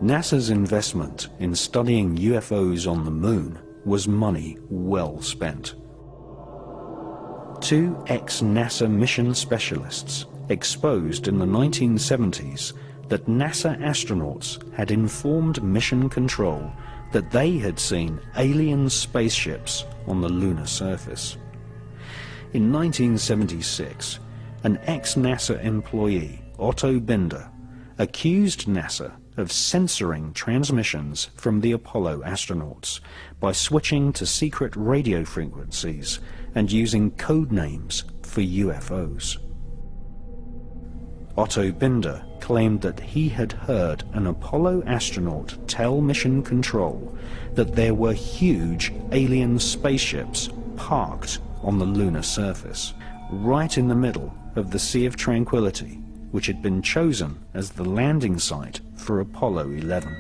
NASA's investment in studying UFOs on the Moon was money well spent. Two ex-NASA mission specialists exposed in the 1970s that NASA astronauts had informed mission control that they had seen alien spaceships on the lunar surface. In 1976, an ex-NASA employee, Otto Binder, accused NASA of censoring transmissions from the Apollo astronauts by switching to secret radio frequencies and using code names for UFOs. Otto Binder claimed that he had heard an Apollo astronaut tell Mission Control that there were huge alien spaceships parked on the lunar surface, right in the middle of the Sea of Tranquility, which had been chosen as the landing site for Apollo 11.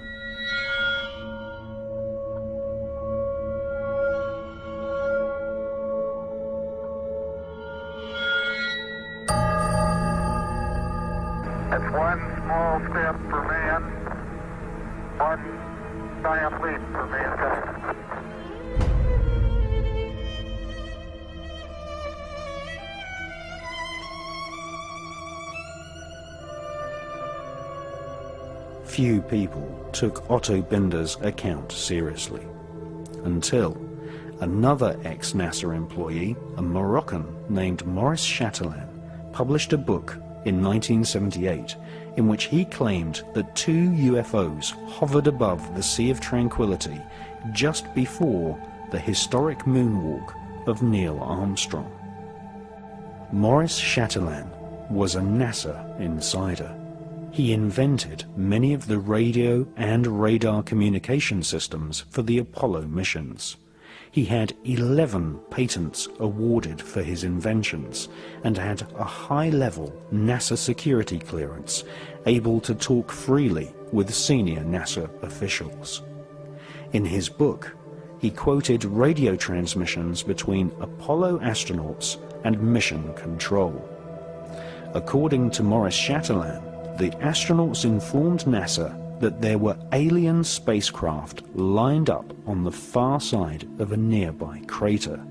It's one small step for man, one giant leap for mankind. Few people took Otto Binder's account seriously, until another ex-NASA employee, a Moroccan named Maurice Chatelain, published a book in 1978 in which he claimed that two UFOs hovered above the Sea of Tranquility just before the historic moonwalk of Neil Armstrong. Maurice Chatelain was a NASA insider. He invented many of the radio and radar communication systems for the Apollo missions. He had 11 patents awarded for his inventions and had a high-level NASA security clearance, able to talk freely with senior NASA officials. In his book, he quoted radio transmissions between Apollo astronauts and Mission Control. According to Maurice Chatelain, the astronauts informed NASA that there were alien spacecraft lined up on the far side of a nearby crater,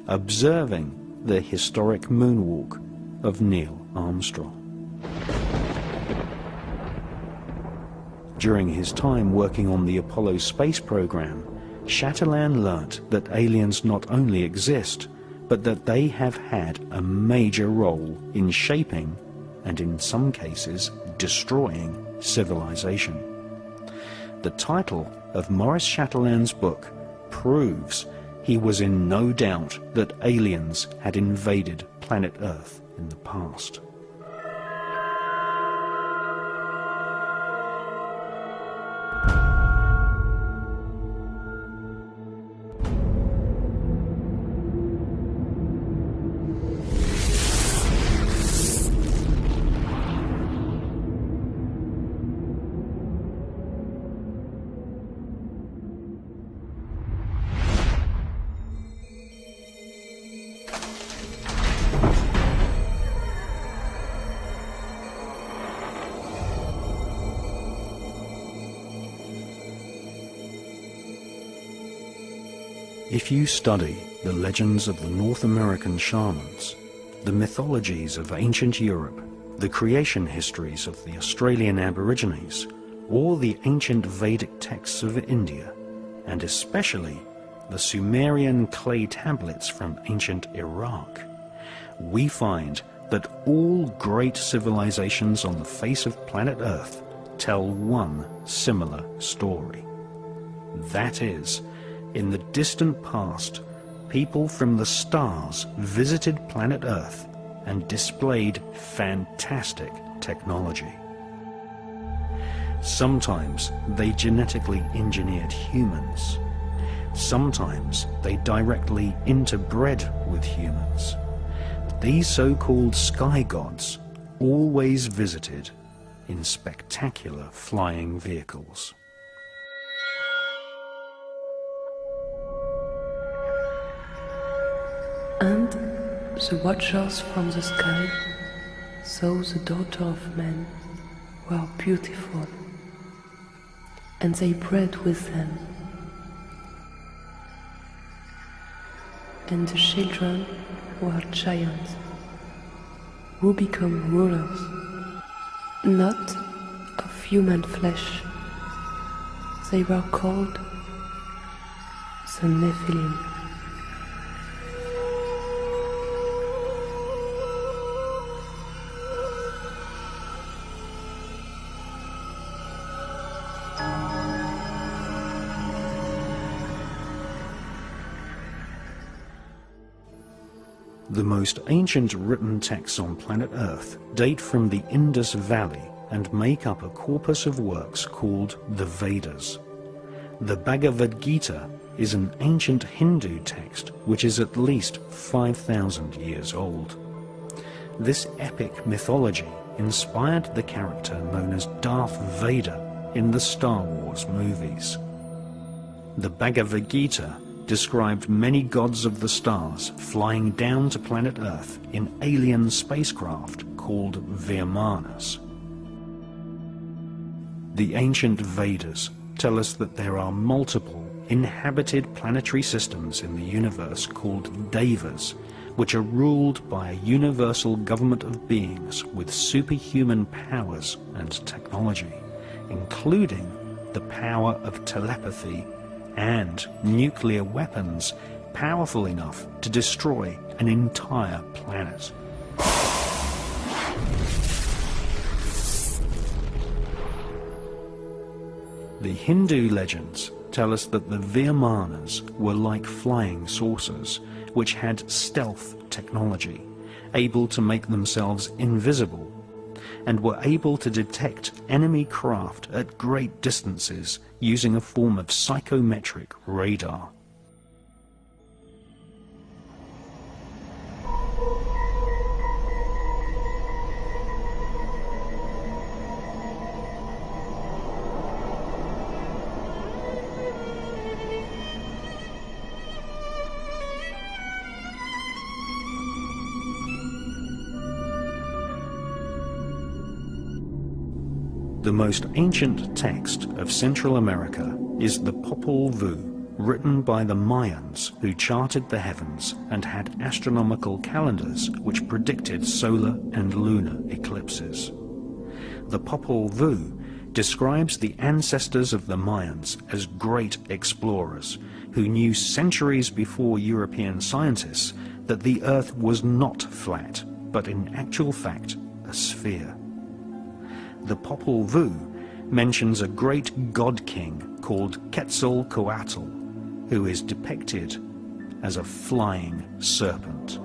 observing the historic moonwalk of Neil Armstrong. During his time working on the Apollo space program, Chatelain learnt that aliens not only exist, but that they have had a major role in shaping, and in some cases destroying, civilization. The title of Maurice Chatelain's book proves he was in no doubt that aliens had invaded planet Earth in the past. If you study the legends of the North American shamans, the mythologies of ancient Europe, the creation histories of the Australian Aborigines, or the ancient Vedic texts of India, and especially the Sumerian clay tablets from ancient Iraq, we find that all great civilizations on the face of planet Earth tell one similar story. That is, in the distant past, people from the stars visited planet Earth and displayed fantastic technology. Sometimes they genetically engineered humans. Sometimes they directly interbred with humans. These so-called sky gods always visited in spectacular flying vehicles. And the watchers from the sky saw the daughter of man were beautiful. and they bred with them. And the children were giants, who become rulers, not of human flesh. They were called the Nephilim. The most ancient written texts on planet Earth date from the Indus Valley and make up a corpus of works called the Vedas. The Bhagavad Gita is an ancient Hindu text which is at least 5,000 years old. This epic mythology inspired the character known as Darth Vader in the Star Wars movies. The Bhagavad Gita described many gods of the stars flying down to planet Earth in alien spacecraft called Vimanas. The ancient Vedas tell us that there are multiple inhabited planetary systems in the universe called Devas, which are ruled by a universal government of beings with superhuman powers and technology, including the power of telepathy and nuclear weapons powerful enough to destroy an entire planet. The Hindu legends tell us that the Vimanas were like flying saucers, which had stealth technology, able to make themselves invisible, and were able to detect enemy craft at great distances using a form of psychometric radar. The most ancient text of Central America is the Popol Vuh, written by the Mayans who charted the heavens and had astronomical calendars which predicted solar and lunar eclipses. The Popol Vuh describes the ancestors of the Mayans as great explorers who knew centuries before European scientists that the Earth was not flat, but in actual fact a sphere. The Popol Vuh mentions a great god-king called Quetzalcoatl, who is depicted as a flying serpent.